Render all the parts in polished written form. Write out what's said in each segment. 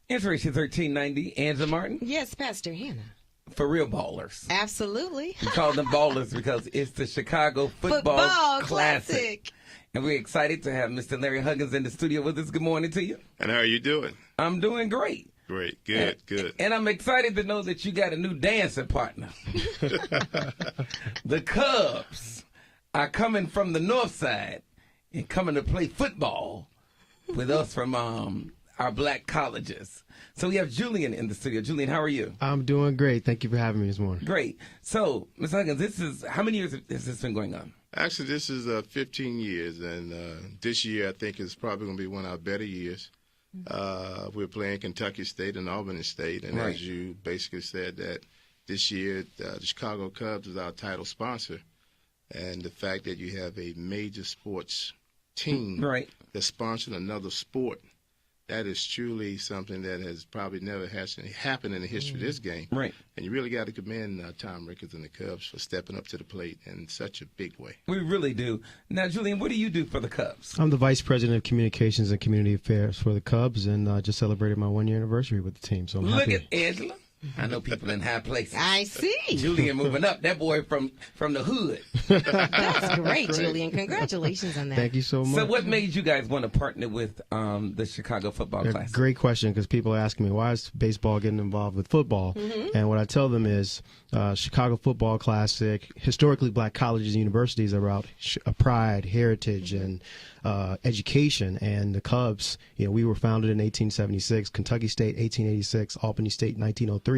Inspiration 1390, Angela Martin. Yes, Pastor Hannah. For real ballers. Absolutely. We call them ballers because it's the Chicago Football Classic. And we're excited to have Mr. Larry Huggins in the studio with us. Good morning to you. And how are you doing? I'm doing great. Great, good, good. And I'm excited to know that you got a new dancing partner. The Cubs are coming from the north side and coming to play football with us from our black colleges. So we have Julian in the studio. Julian, how are you? I'm doing great. Thank you for having me this morning. Great. So, Ms. Huggins, how many years has this been going on? Actually, this is 15 years, and this year I think is probably going to be one of our better years. We're playing Kentucky State and Albany State, and right. As you basically said, that this year the Chicago Cubs is our title sponsor, and the fact that you have a major sports team right. that's sponsoring another sport, that is truly something that has probably never happened in the history of this game. Right. And you really got to commend Tom Ricketts and the Cubs for stepping up to the plate in such a big way. We really do. Now, Julian, what do you do for the Cubs? I'm the Vice President of Communications and Community Affairs for the Cubs, and just celebrated my 1-year anniversary with the team. So I'm Look happy. at Angela. I know people in high places. I see. Julian moving up. That boy from the hood. That's great, Julian. Congratulations on that. Thank you so much. So what made you guys want to partner with the Chicago Football Classic? Great question, because people ask me, why is baseball getting involved with football? And what I tell them is Chicago Football Classic, historically black colleges and universities are about pride, heritage, and education. And the Cubs, we were founded in 1876, Kentucky State 1886, Albany State 1903,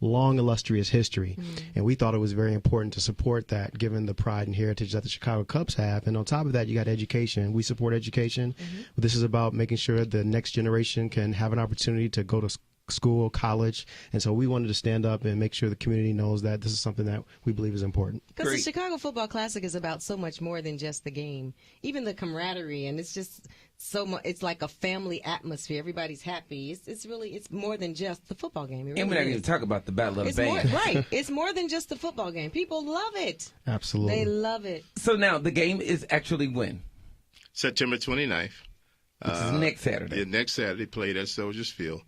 long illustrious history. And we thought it was very important to support that, given the pride and heritage that the Chicago Cubs have. And on top of that, you got education. We support education. This is about making sure the next generation can have an opportunity to go to school, college, and so we wanted to stand up and make sure the community knows that this is something that we believe is important. Because the Chicago Football Classic is about so much more than just the game, even the camaraderie, and it's just so much. It's like a family atmosphere. Everybody's happy. It's more than just the football game. And we're not going to talk about the Battle of the Band. Right. It's more than just the football game. People love it. Absolutely. They love it. So now the game is actually when? September 29th. Which is next Saturday. Yeah, next Saturday, played at Soldiers Field.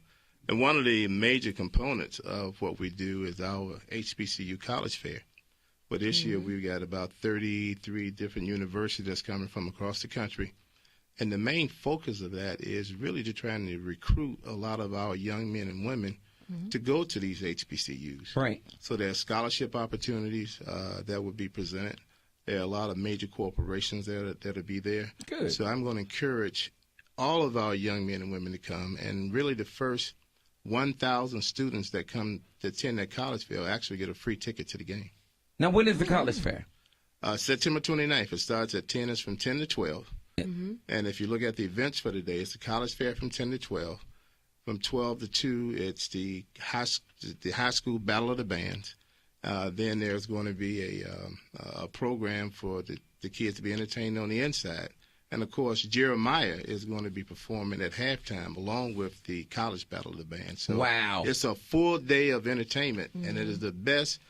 And one of the major components of what we do is our HBCU College Fair. But this year we've got about 33 different universities that's coming from across the country. And the main focus of that is really to try to recruit a lot of our young men and women to go to these HBCUs. Right. So there are scholarship opportunities that will be presented. There are a lot of major corporations that'll be there. Good. So I'm going to encourage all of our young men and women to come, and really the first 1,000 students that come to attend that college fair will actually get a free ticket to the game. Now, when is the college fair? September 29th. It starts at 10. It's from 10 to 12. And if you look at the events for the day, it's the college fair from 10 to 12. From 12 to 2, it's the high school Battle of the Bands. Then there's going to be a program for the kids to be entertained on the inside. And, of course, Jeremiah is going to be performing at halftime along with the college Battle of the Band. So wow. It's a full day of entertainment, and it is the best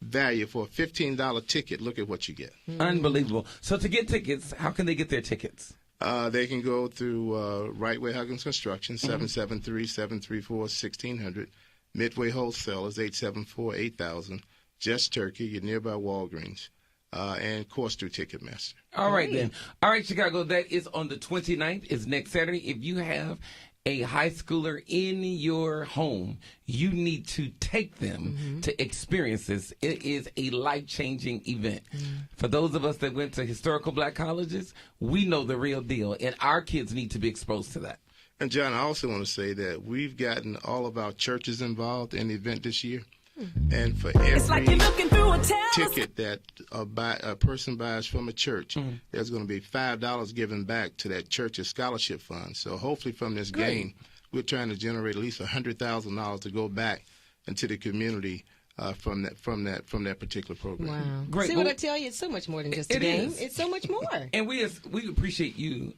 value for a $15 ticket. Look at what you get. Unbelievable. So to get tickets, how can they get their tickets? They can go through Right Way Huggins Construction, 773-734-1600. Midway Wholesalers, 874-8000. Just Turkey, your nearby Walgreens. And, of course, through Ticketmaster. All right, then. All right, Chicago, that is on the 29th. It's next Saturday. If you have a high schooler in your home, you need to take them to experience this. It is a life-changing event. For those of us that went to historical black colleges, we know the real deal, and our kids need to be exposed to that. And, John, I also want to say that we've gotten all of our churches involved in the event this year. And for every ticket that a person buys from a church, there's going to be $5 given back to that church's scholarship fund. So hopefully from this game, we're trying to generate at least $100,000 to go back into the community from that particular program. Wow. Great. See what I tell you? It's so much more than just a game. It's so much more. And we appreciate you,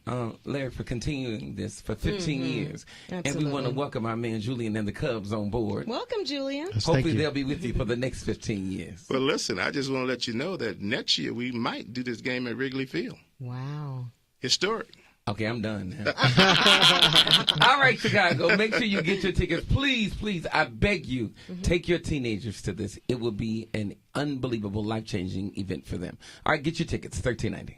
Larry, for continuing this for 15 years. Absolutely. And we want to welcome our man Julian and the Cubs on board. Welcome, Julian. Yes, Hopefully they'll be with you for the next 15 years. Well, listen, I just want to let you know that next year we might do this game at Wrigley Field. Wow. Historic. Okay, I'm done now. All right, Chicago, make sure you get your tickets. Please, please, I beg you, take your teenagers to this. It will be an unbelievable, life-changing event for them. All right, get your tickets, $13.90.